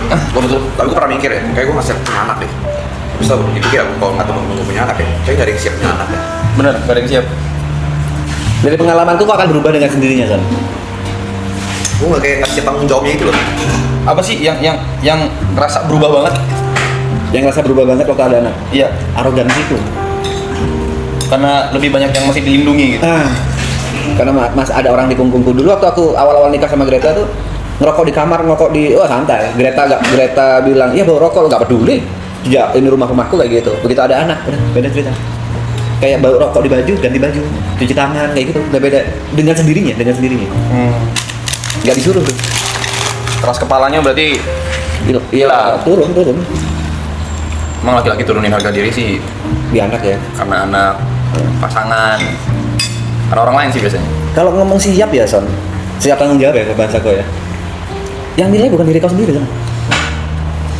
Tapi gue pernah mikir ya, kayak gue masih punya anak deh. Bisa dipikir aku kalau nggak temen punya anak ya, kayak gak ada yang siap punya anak ya. Bener, gak ada yang siap. Dari pengalamanku kok akan berubah dengan sendirinya kan. Gue nggak kayak ngasih tanggung jawabnya itu loh. Apa sih yang ngerasa berubah banget? Yang ngerasa berubah banget waktu ada anak. Iya, Arogansi itu. karena lebih banyak yang masih dilindungi gitu. Karena mas ada orang di punggungku dulu waktu aku awal-awal nikah sama Greta tuh ngerokok di kamar, ngerokok di santai. Greta bilang, "Iya bawa rokok," lo gak peduli. Ya, ini rumahku kayak gitu. Begitu ada anak, udah beda cerita. Kayak bawa rokok di baju, ganti baju, cuci tangan kayak gitu, udah beda dengan sendirinya. Gak disuruh tuh. Keras kepalanya berarti Iya, turun. emang laki-laki turunin harga diri sih Di anak ya. karena anak, pasangan, karena orang lain sih biasanya. Kalau ngomong siap ya Son, siap tanggung jawab ya ke bahasa kau ya. Yang nilai bukan diri kau sendiri kan.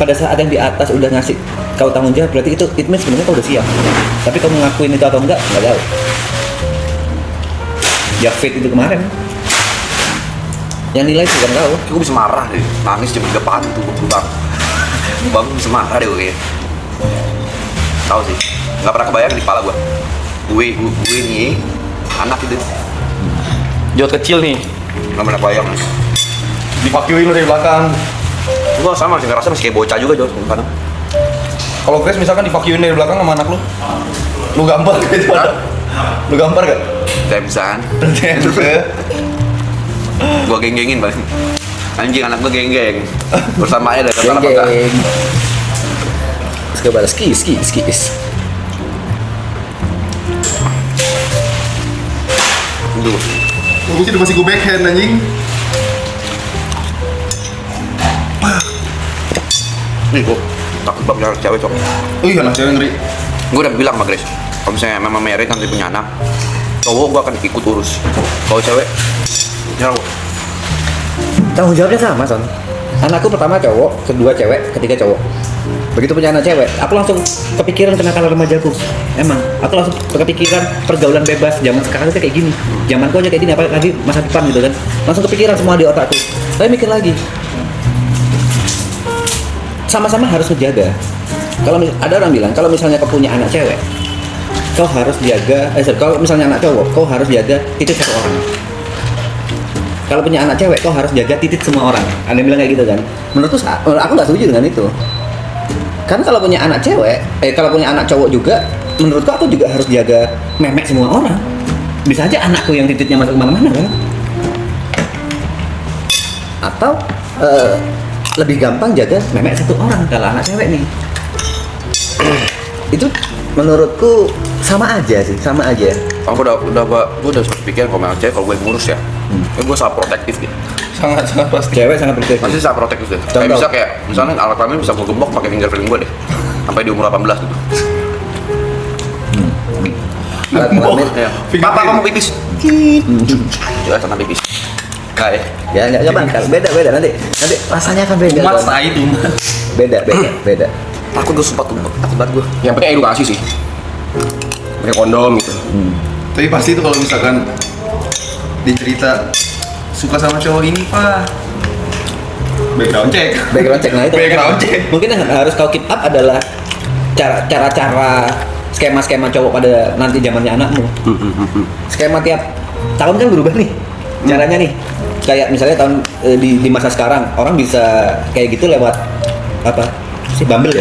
Pada saat yang di atas udah ngasih kau tanggung jawab, berarti itu it means sebenarnya kau udah siap. Tapi kau ngakuin itu atau enggak tahu. Ya fit itu kemarin. Yang nilai bukan kau. Gue bisa marah deh, nangis jam 3 pagi tuh gue bang bisa marah deh gue kayaknya. Tahu sih, nggak pernah kebayang di kepala gue nih anak itu Jod kecil nih, nggak pernah bayang. dipakiuin dari belakang. Gue sama sih ngerasa masih kayak bocah juga Jos kadang. Kalau Grace misalkan dipakiuin dari belakang sama anak lu gampar gitu? Lu gampar gak? Temsan, gue geng-gengin paling. Anjing anak gue geng-geng, bersamaannya dari kata apa enggak? Terus balas skis. Dulu. Gue sih masih gue backhand anjing. Nih gue takut banget punya cewek cok. Iya anak cewek ngeri. Gue udah bilang sama Grace, kalau misalnya memang married nanti punya anak, cowok gue akan ikut urus. Kalau cewek, ya gue. Tanggung jawabnya sama Son. Anakku pertama cowok, kedua cewek, ketiga cowok. Begitu punya anak cewek, aku langsung kepikiran kenakalan remajaku. Emang, aku langsung kepikiran pergaulan bebas zaman sekarang itu kayak gini. Zamanku aja kayak gini, apalagi masa depan gitu kan. Langsung kepikiran semua di otakku. Tapi mikir lagi, sama-sama harus menjaga. Kalau ada orang bilang, kalau misalnya kau punya anak cewek, kau harus jaga. Kalau misalnya anak cowok, kau harus jaga titik satu orang. Kalau punya anak cewek, kau harus jaga titik semua orang. Ada yang bilang kayak gitu kan. Menurutku, aku nggak setuju dengan itu. Karena kalau punya anak cewek, kalau punya anak cowok juga, menurutku aku juga harus jaga memek semua orang. Bisa aja anakku yang titiknya masuk kemana-mana kan. Atau lebih gampang jaga memek satu orang kalau anak cewek nih. Itu menurutku sama aja sih, sama aja. Aku udah berpikir kalau memang cewek, kalau gue ngurus ya, gue sangat protektif gitu. Sangat pasti. Cewek sangat penting. Pasti sangat protektif deh. Contoh. Kayak bisa kayak, misalnya alat kelamin bisa gue gembok pakai fingerprint gue deh, sampai di umur 18 gitu. Alat kelamin. Ya. Papa kamu pipis. Jelas tentang pipis. Kayak. Ya nggak bang, beda nanti rasanya akan beda. Umat Bang. itu. Beda. Takut gue sumpah tuh, takut banget gue. Yang penting edukasi sih. Pakai kondom gitu. Tapi pasti itu kalau misalkan dicerita suka sama cowok ini pak, background check. Nah itu. Background check. Mungkin yang harus kau keep up adalah cara skema cowok pada nanti zamannya anakmu. Skema tiap tahun kan berubah nih. Caranya nih. Kayak misalnya tahun di masa sekarang orang bisa kayak gitu lewat apa? Si Bumble.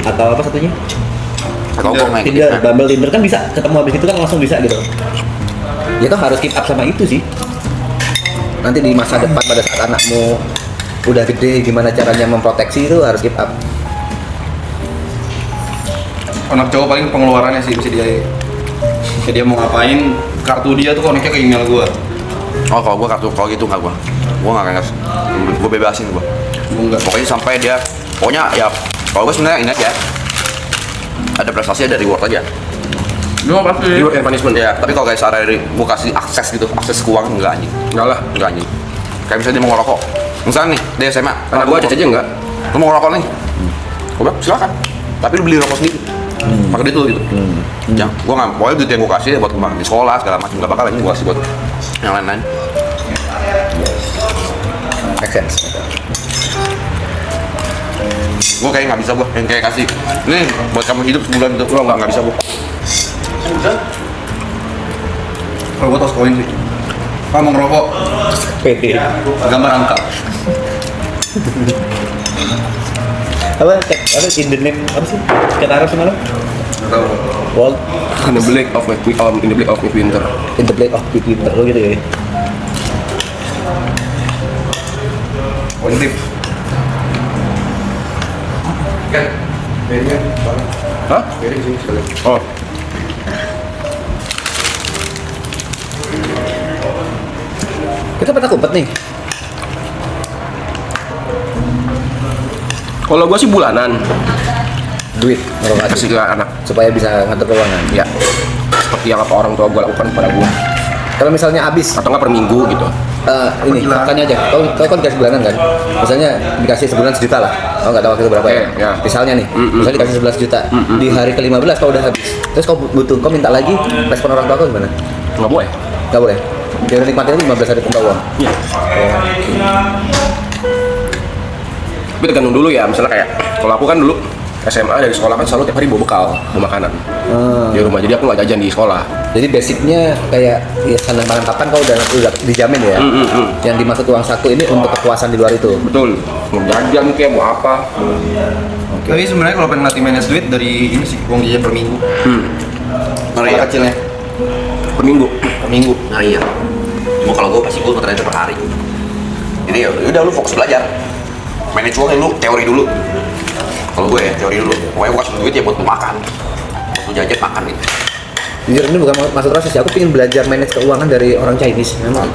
Atau apa satunya? Tinder, Tinder kan bisa ketemu habis itu kan langsung bisa gitu. Ya tuh harus keep up sama itu sih. Nanti di masa depan pada saat anakmu udah gede, gimana caranya memproteksi itu harus keep up. Anak cowok paling pengeluarannya sih bisa dia. Kayak dia mau ngapain, kartu dia tuh koneknya ke email gua. Oh kalau gue kalau gitu nggak gue nggak ngas, gue bebasin gue. Gua enggak. Pokoknya sampai dia, pokoknya ya kalau gue sebenarnya ini aja, ada prestasi ada reward aja. Lu apa sih? Reward and punishment ya. Tapi kalau kayak cara dari gue kasih akses gitu, akses keuangan enggak anjing. Enggak anjing. Kayak misalnya dia mau ngerokok, misalnya nih dia SMA, Karena gua aja enggak. lu mau ngerokok nih, gue bilang silakan. Tapi lu beli rokok sendiri, pakai duit lu gitu. Ya, gue nggak, pokoknya duit yang gue kasih buat kembang di sekolah segala macam nggak bakal ini gue kasih buat yang lain-lain. Make sense. Gue kayak nggak bisa gue, yang kayak kasih nih buat kamu hidup sebulan tuh, gue nggak bisa gue. Kalau gue tos koin sih. Kalau mau ngerokok, PT. gambar angka. Apa in the name apa sih? Kata Arab semalam? Tahu. World In the Black of Midwinter. in the Blade of Midwinter lo gitu ya. Koin tip. Kan? Hah? Oh. Kita pernah kumpet nih. Kalau gua sih bulanan Duit ngerokok kasih ke anak. supaya bisa ngatur keuangan. Ya. Seperti yang apa orang tua gua lakukan kepada gua. Kalau misalnya habis Atau nggak per minggu gitu. ini Gila. faktanya aja. Kau kan dikasih bulanan kan? Misalnya dikasih sebulan 1 juta lah. Kau nggak tahu waktu itu berapa ya? Oke, ya. Misalnya nih, misalnya dikasih 11 juta. Di hari ke-15 kau udah habis. Terus kau butuh, kau minta lagi, respon orang tua kau gimana? Nggak boleh. Nggak boleh. Dia udah nikmatin itu 15 hari tanpa uang. Iya. Tapi tergantung dulu ya. Misalnya kayak kalau aku kan dulu SMA dari sekolah kan selalu tiap hari bawa bekal, bawa makanan di rumah. Jadi aku nggak jajan di sekolah. Jadi basicnya kayak ya sandang pangan papan kau udah dijamin ya. Yang dimaksud uang saku ini untuk kepuasan di luar itu. Betul. Mau jajan kayak mau apa. Tapi sebenarnya kalau pengen latih manage duit dari ini sih uang jajan per minggu. Ngeri ya? Kecilnya Per minggu. per minggu. Ngeri ya. Cuma kalau gue pasti gue ngetrain per hari. Jadi ya udah lu fokus belajar. Manage uangnya lu teori dulu. Kalau gue ya teori dulu. Pokoknya gue kasih duit ya buat lu makan. Buat lu jajan makan gitu. Jujur ini bukan maksud rasis ya, aku pengen belajar manage keuangan dari orang Chinese. Memang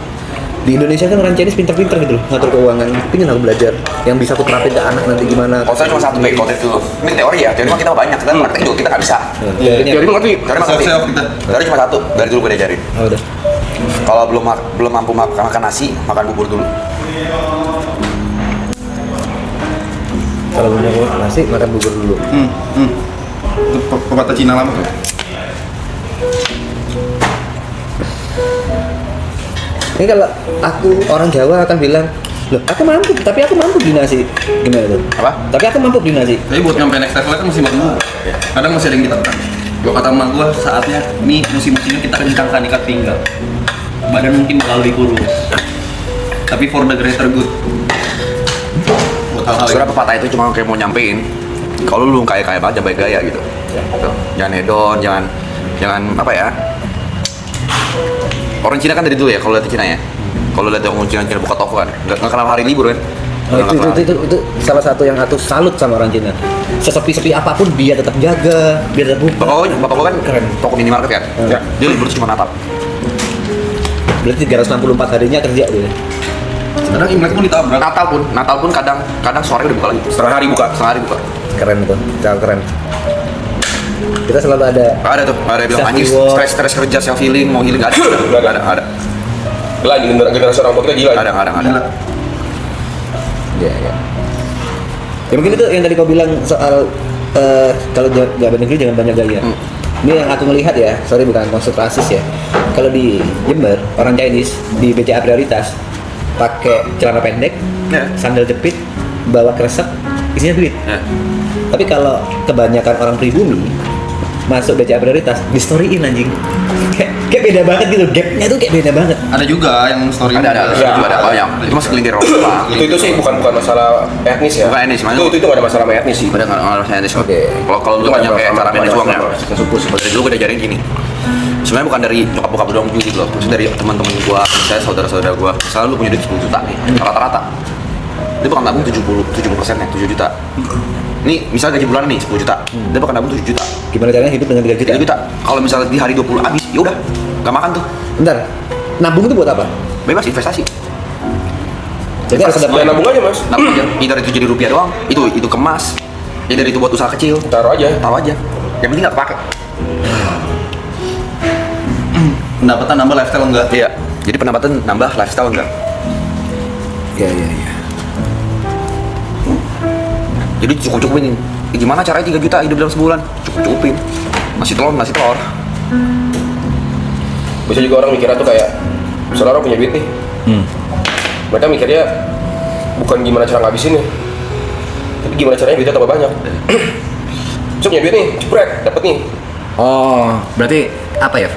di Indonesia kan orang Chinese pinter-pinter gitu loh ngatur keuangan. Pengen aku belajar yang bisa aku terapin ke anak nanti gimana. Konsen cuma satu baik konten dulu. Ini teori ya, teori mah kita banyak. Kita praktek juga kita nggak bisa. Jadi ngerti. Teori mah ngerti. Self kita. Teori cuma satu. Dari dulu gue diajarin. Oh, udah. Kalau belum mampu makan nasi, makan bubur dulu. Kalau punya nasi makan bubur dulu. Itu pepatah Cina lama tuh. Ini kalau aku orang Jawa akan bilang, loh aku mampu, tapi aku mampu beli nasi. Gimana tuh? Apa? Tapi aku mampu beli nasi. Tapi buat nyampe next level kan mesti makan dulu. Kadang masih ada yang ditekan. Gua kata emak gua saatnya nih musim-musimnya kita kencangkan ikat pinggang. Badan mungkin bakal lebih kurus. Tapi for the greater good. Buat hal-hal yang Sebenarnya pepatah itu cuma kayak mau nyampein. Kalau lu kaya banget, jangan baik gaya gitu. Gitu. Jangan hedon, jangan apa ya? Orang Cina kan dari dulu ya, kalau lihat Cina ya. Kalau lihat orang Cina buka toko kan, nggak kenal hari libur kan. Oh, itu salah satu yang aku salut sama orang Cina. Sesepi-sepi apapun dia tetap jaga, dia tetap buka. Bapak gua kan Keren. toko minimarket kan. Ya. Dia libur cuma Natal. Berarti 364 harinya kerja dia. kadang Imlek pun ditabrak. Natal pun kadang sore udah buka lagi. Setengah hari buka. Setengah hari buka. Keren itu, sangat keren. Kita selalu ada Ada tuh, ada yang bilang Self anjing reward. stres kerja self healing, mau healing nggak ada. Ada. Gila, generasi orang tua kita gila. Ada. ya. Ya mungkin itu yang tadi kau bilang soal kalau jabat negeri jangan banyak gaya. Ini yang aku melihat ya, sorry bukan maksud rasis ya. Kalau di Jember, orang Chinese di BCA Prioritas pakai celana pendek, Ya. sandal jepit, bawa kresek, isinya duit. Ya. Tapi kalau kebanyakan orang pribumi masuk BCA Prioritas, di storyin anjing. Kayak beda banget gitu, gapnya tuh kayak beda banget. Ada juga yang story. Ada banyak. Itu masih kelintir orang. Itu sih bukan masalah etnis ya. Bukan etnis, Itu nggak ada masalah sama etnis sih. Pada nggak harusnya etnis. Oke. Kalau lu banyak kayak cara manage uangnya. Suku Dari dulu gue diajarin gini. Sebenarnya bukan dari nyokap bokap doang gitu loh. Maksudnya dari teman-teman gua, misalnya saudara-saudara gua. Misalnya lu punya duit 10 juta nih, rata-rata. Dia bakal nabung 70% ya, 7 juta. Nih, misalnya gaji bulanan nih 10 juta. Dia bakal nabung 7 juta. Gimana caranya hidup dengan 3 juta? 3 juta. Kalau misalnya di hari 20 habis, ya udah, gak makan tuh. Bentar, nabung itu buat apa? Bebas investasi. Jadi harus ada Ya nabung aja mas. Nabung aja. Either itu jadi rupiah doang, itu kemas. Either itu buat usaha kecil, Taruh aja. taruh aja. Yang penting gak kepake. Pendapatan nambah lifestyle enggak? Iya. Jadi pendapatan nambah, lifestyle enggak. Iya. Jadi cukup-cukupin. Gimana caranya 3 juta hidup dalam sebulan? Cukup-cukupin. Nasi telur. Bisa juga orang mikirnya tuh kayak, misalnya orang punya duit nih, mereka mikirnya bukan gimana cara ngabisinnya, Tapi gimana caranya duitnya tambah banyak? So punya duit nih, cepret, dapet nih. Oh, berarti apa ya?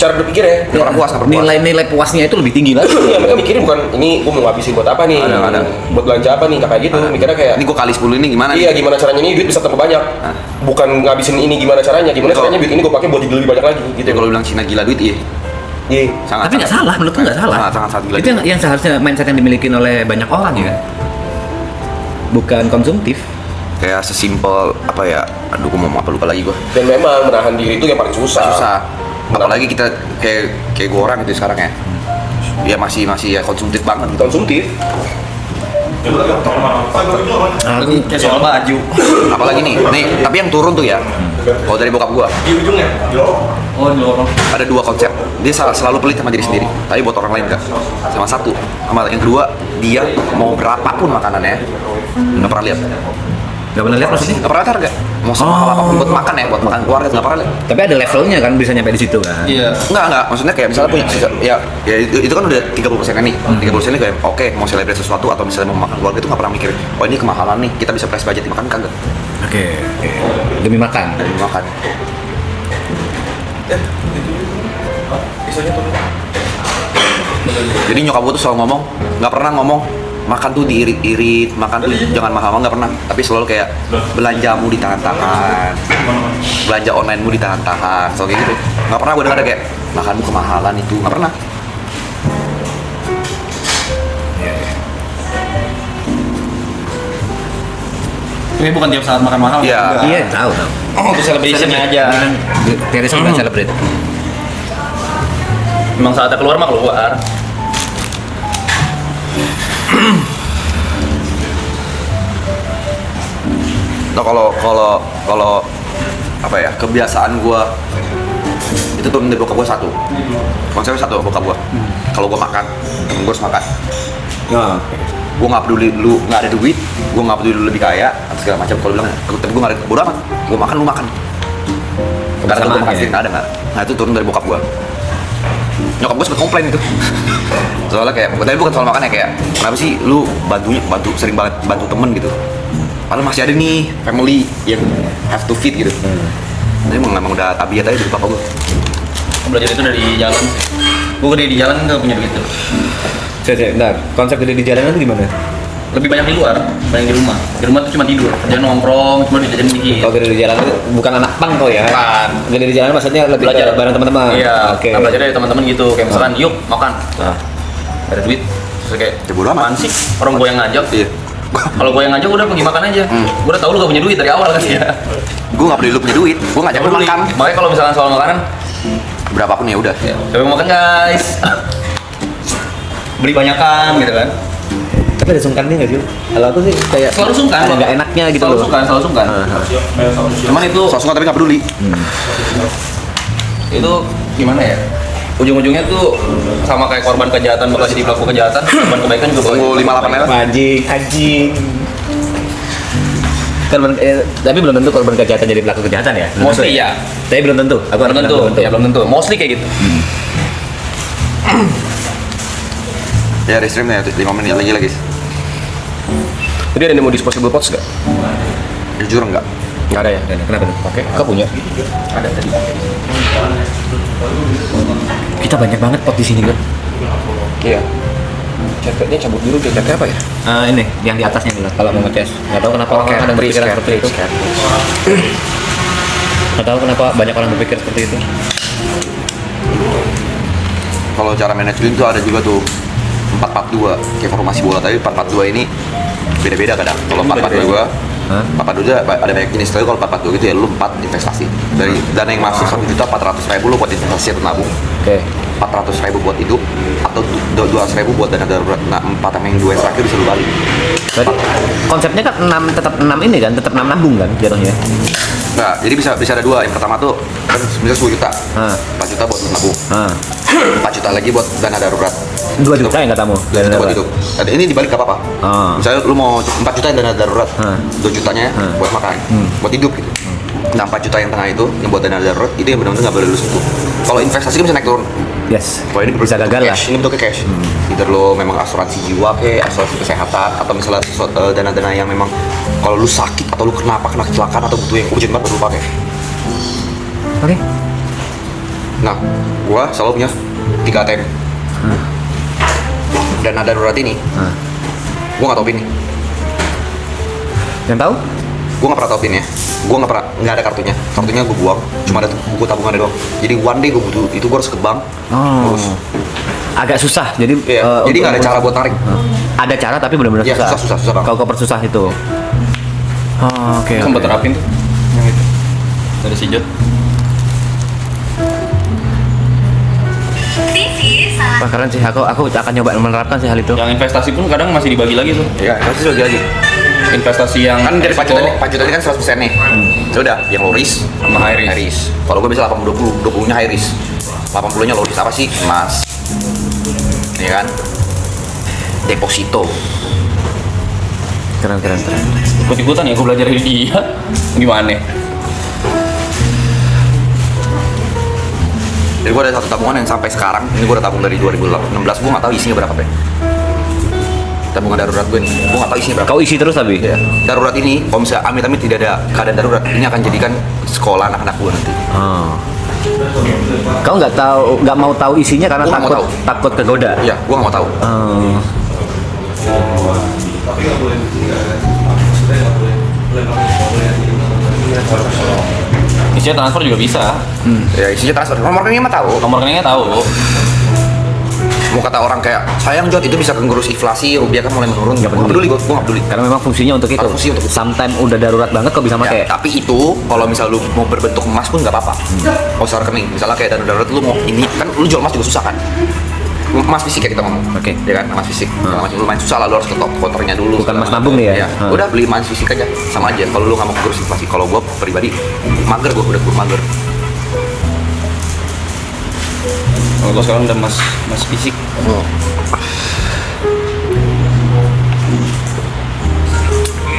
Cara berpikirnya. Nggak pernah puas, nggak pernah puas. Nilai puasnya itu lebih tinggi lagi. Iya, mereka mikirin bukan ini gue mau ngabisin buat apa nih, Ada. buat belanja apa nih, kayak gitu. Mikirnya kayak Ini gua kali 10 ini gimana iya nih? gimana caranya ini duit bisa tambah banyak. Bukan ngabisin ini gimana caranya Betul. caranya duit ini gue pakai buat jadi lebih banyak lagi gitu. Jadi kalau bilang Cina gila duit, iya. Iya. Sangat. Tapi nggak salah, menurutku nggak salah. Sangat gila. Itu yang seharusnya mindset yang dimiliki oleh banyak orang ya. Bukan konsumtif. Kayak sesimpel apa ya? Aduh, gua mau apa lupa lagi gua. Dan memang menahan diri itu yang paling susah. Susah. Apalagi kita kayak gua orang gitu sekarang ya. Ya masih ya konsumtif banget gitu. Konsumtif. Aku Kayak soal baju. Apalagi nih, tapi yang turun tuh ya. Kalau dari bokap gua, Oh, dorong. ada 2 konsep. Dia selalu pelit sama diri sendiri, tapi buat orang lain enggak. Sama satu, sama yang kedua, dia mau berapapun makanannya, nggak pernah lihat. nggak pernah lihat maksudnya. Nggak pernah lihat harga. Mau semahal apapun buat makan ya, buat makan keluarga nggak pernah lihat. Tapi ada levelnya kan bisa nyampe di situ kan. Iya. Enggak. Maksudnya kayak misalnya punya, ya itu kan udah 30% nih. 30% ini kayak oke, mau celebrate sesuatu atau misalnya mau makan keluarga itu nggak pernah mikir, oh ini kemahalan nih, kita bisa price budget makan kagak. Oke. Demi makan. Dari makan. Jadi nyokap gue tuh selalu ngomong, nggak pernah ngomong makan tuh diirit-irit, makan tuh jangan mahal, nggak pernah. Tapi selalu kayak belanjamu ditahan-tahan, belanja onlinemu ditahan-tahan, selalu kayak gitu. Nggak pernah gue dengar ada kayak makanmu kemahalan itu, nggak pernah. Tapi bukan tiap saat makan mahal. Iya. enggak. Iya, tahu. Oh, untuk celebration-nya aja. Teris juga celebrate. Emang saatnya keluar mah keluar. Nah kalau apa ya, kebiasaan gue itu tuh dari bokap gue satu, konsepnya satu bokap gue. Kalau gue makan, gue harus makan. Nah, Gue nggak peduli lu nggak ada duit, gue nggak peduli lu lebih kaya atau segala macam. Kalau bilang, tapi gue nggak ada bodo amat. Gue makan, lu makan. Karena gue makan ya? sendiri nggak ada nggak. Nah itu turun dari bokap gue. Nyokap gue sempet komplain itu. Soalnya kayak, tapi bukan soal makan ya, kayak kenapa sih lu sering banget bantu temen gitu. Padahal masih ada nih family yang have to feed gitu. Tapi emang udah tabiat aja dari papa gue. Belajar itu dari jalan. Gue gede di jalan nggak punya duit tuh. Bentar, konsep gede di jalanan itu gimana? Lebih banyak di luar, banyak di rumah. Di rumah tuh cuma tidur, kerja nongkrong, cuma dijajanin dikit. Kalau gede di jalanan itu bukan anak pang kok ya? Bukan. Gede di jalanan maksudnya lebih Belajar. bareng teman-teman. Iya. Oke. Nah, belajar dari teman-teman gitu. Kayak misalkan, yuk makan. Nah. Ada duit. Terus kayak, Ya bodo amat. apaan sih? Orang gue yang ngajak. Iya. Kalau gue yang ngajak udah pergi makan aja. Gue udah tahu lu gak punya duit dari awal kan ya. Gue nggak peduli lu punya duit, gue ngajak lu makan. Makanya kalau misalkan soal makanan, Berapapun ya udah. coba mau makan guys. Beli banyakan gitu kan. Tapi ada sungkannya nggak sih? Kalau aku sih kayak Selalu sungkan. ada nggak enaknya gitu Selalu loh. sungkan, selalu sungkan. Cuman itu Sosok tapi nggak peduli. itu gimana ya? Ujung-ujungnya tuh sama kayak korban kejahatan bakal jadi pelaku kejahatan, korban kebaikan juga bakal Tunggu jadi 58 lewat. Anjing. Tapi belum tentu korban kejahatan jadi pelaku kejahatan ya? Belum Mostly tentu ya. Tapi belum tentu. Aku Belum tentu, ya belum tentu. Mostly kayak gitu. Ya restream ya 5 menit lagi guys. Jadi ada yang mau disposable pots gak? Jujur enggak. Nggak ada ya? Kenapa tuh? Oke, kau punya? Ada tadi. Kita banyak banget pot di sini kan. Iya. Catnya cabut dulu, catnya apa ya? Ini yang di atasnya dulu. Kalau mau ngetes, nggak tahu kenapa orang ada berpikiran seperti itu. Nggak tahu kenapa banyak orang berpikir seperti itu. Kalau cara manajemen itu ada juga tuh 442 kayak formasi bola tadi. 442 ini beda-beda kadang. Kalau 442 gua 442 ada banyak jenis, tapi kalau 442 gitu ya lu 4 investasi. Dari dana yang masuk 1.400.000 lu buat investasi atau nabung. Oke. 400.000 buat hidup atau 200.000 buat dana darurat. Nah, 4 yang 2 yang terakhir bisa lu balik. Berarti konsepnya kan 6 tetap 6 ini kan, tetap 6 nabung kan jatuhnya. Nah, jadi bisa ada dua. Yang pertama tuh kan misalnya 10 juta. 4 juta buat nabung. 4 juta lagi buat dana darurat. 2 juta yang katamu. 2 juta buat hidup. Dan ini dibalik gak apa-apa. Misalnya lu mau 4 juta yang dana darurat, 2 jutanya buat makan, buat hidup gitu. Nah 4 juta yang tengah itu, yang buat dana darurat, itu yang benar-benar gak boleh lu sentuh. Kalau investasi kan bisa naik turun. Yes. Kalau ini Bisa gagal lah. cash, ini bentuknya cash. Either lo memang asuransi jiwa asuransi kesehatan, atau misalnya dana-dana yang memang kalau lu sakit atau lu kena kecelakaan atau butuh yang urgent banget baru lu pakai. Oke. Nah, gua selalu punya 3 ATM. Dana darurat ini, gua nggak tahu pin nih. Yang tahu? Gue nggak pernah tahu pinnya, gue nggak ada kartunya gue buang, cuma ada buku tabungannya doang. Jadi one day gue butuh itu, gue harus ke bank. Terus, Agak susah. Jadi jadi nggak ada cara buat tarik. Ada cara tapi benar-benar Iya, susah. susah banget. Kalau persusah itu. Oke. Sempet terapin tuh yang itu dari si Jod. Wah, keren sih. Aku akan nyoba menerapkan sih hal itu. Yang investasi pun kadang masih dibagi lagi tuh. Iya, pasti lagi. Investasi yang Kan dari resiko- 4 juta ini kan 100% nih. Sudah, yang low risk Sama high risk. Kalau gue bisa 80-20, 20-nya high risk. 80-nya low risk apa sih? Emas. Iya kan? Deposito. Keren. ikut-ikutan ya gue belajar dari dia. Gimana? Jadi gue ada satu tabungan yang sampai sekarang, ini gue udah tabung dari 2016, gue nggak tahu isinya berapa, Pe. Tabungan darurat gue nih, gue nggak tahu isinya berapa. Kau isi terus tapi? Ya. Darurat ini, kalau misalnya amit-amit tidak ada keadaan darurat, ini akan jadikan sekolah anak-anak gue nanti. Kau nggak mau tahu isinya karena Gua nggak mau takut kegoda. Iya, gue nggak mau tahu. Isinya transfer juga bisa. Ya isinya transfer, nomor rekeningnya mah tahu. Nomor rekeningnya tahu. Mau kata orang kayak, sayang Jod, itu bisa ngurus inflasi, rupiah kan mulai menurun. Nggak peduli, gue nggak peduli. Karena memang fungsinya untuk itu. Fungsi untuk itu. Sometimes udah darurat banget kau bisa pakai. Ya, tapi itu kalau misal lu mau berbentuk emas pun nggak apa-apa. Kalau secara rekening, misalnya kayak dana darurat lu mau ini kan lu jual emas juga susah kan. Emas fisik ya kita ngomong. Oke. Ya kan, emas fisik. Emas lumayan susah lah, lu harus ke top counternya dulu. Bukan segala emas nabung nih ya? Iya. Udah beli emas fisik aja, sama aja. Kalau lu nggak mau ngurus inflasi, kalau gua pribadi mager, gua mager. Kalau gue sekarang udah mas fisik.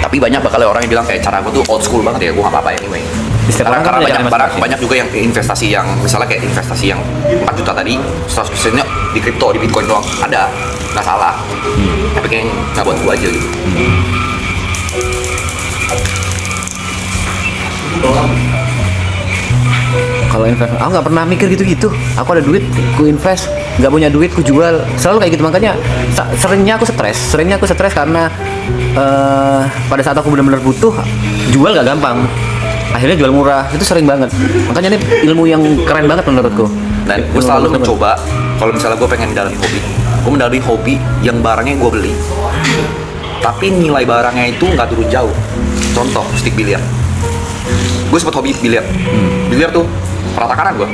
Tapi banyak bakal orang yang bilang kayak cara gua tuh old school banget ya, gua nggak apa-apa anyway. Setiap orang kan punya cara masing-masing. banyak juga yang investasi yang misalnya kayak investasi yang 4 juta tadi 100%-nya di kripto, di bitcoin doang, ada, nggak salah. Tapi kayak nggak buat gua aja gitu. Kalau invest, aku nggak pernah mikir gitu-gitu. Aku ada duit, ku invest. Nggak punya duit, ku jual. Selalu kayak gitu, makanya seringnya aku stres karena pada saat aku benar-benar butuh, jual gak gampang. Akhirnya jual murah, itu sering banget. Makanya ini ilmu yang keren banget menurutku. Dan gue selalu mencoba, kalau misalnya gue pengen mendalami hobi, gue mendalami hobi yang barangnya gue beli, tapi nilai barangnya itu nggak turun jauh. Contoh, stick biliar. Gue sempet hobi biliar. Biliar tuh rata kanan gue.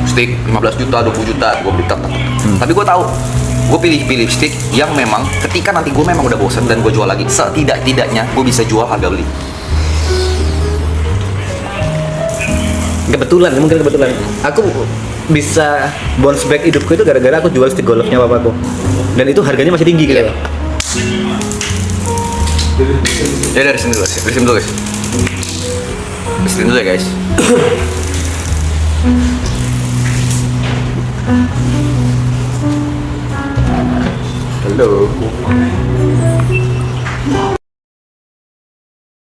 Stick 15 juta, 20 juta, gue beli tak. Tapi gue tahu, gue pilih stick yang memang ketika nanti gue memang udah bosan dan gue jual lagi, setidak-tidaknya gue bisa jual harga beli. Mungkin kebetulan. Aku bisa bounce back hidupku itu gara-gara aku jual stick golfnya papaku. Dan itu harganya masih tinggi gitu. Ya dari sini dulu, guys. Dari sini dulu ya guys. Halo.